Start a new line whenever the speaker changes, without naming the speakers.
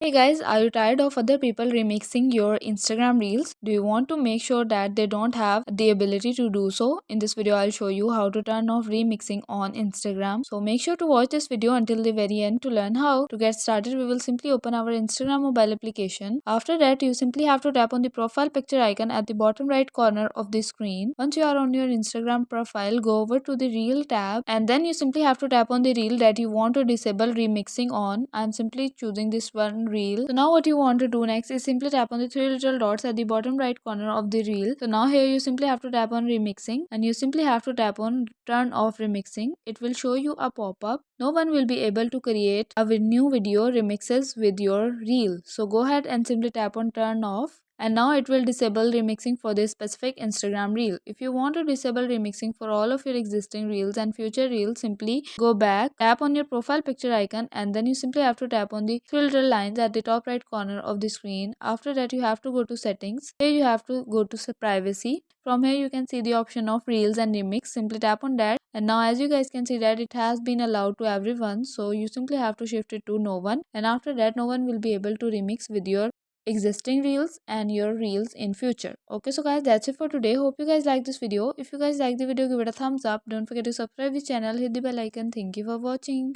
Hey guys, are you tired of other people remixing your Instagram reels? Do you want to make sure that they don't have the ability to do so? In this video, I'll show you how to turn off remixing on Instagram. So make sure to watch this video until the very end to learn how. To get started, we will simply open our Instagram mobile application. After that, you simply have to tap on the profile picture icon at the bottom right corner of the screen. Once you are on your Instagram profile, go over to the reel tab and then you simply have to tap on the reel that you want to disable remixing on. I'm simply choosing this one reel. So now what you want to do next is simply tap on the three little dots at the bottom right corner of the reel. So now here you simply have to tap on remixing and you simply have to tap on turn off remixing. It will show you a pop-up. No one will be able to create a new video remixes with your reel. So go ahead and simply tap on turn off and now it will disable remixing for this specific Instagram reel. If you want to disable remixing for all of your existing reels and future reels, simply go back, tap on your profile picture icon and then you simply have to tap on the three little lines at the top right corner of the screen. After that you have to go to settings. Here you have to go to privacy. From here you can see the option of reels and remix. Simply tap on that and now as you guys can see that it has been allowed to everyone, so you simply have to shift it to no one and after that no one will be able to remix with your existing reels and your reels in future. Okay, so guys, that's it for today. Hope you guys like this video. If you guys like the video, give it a thumbs up. Don't forget to subscribe the channel, hit the bell icon. Thank you for watching.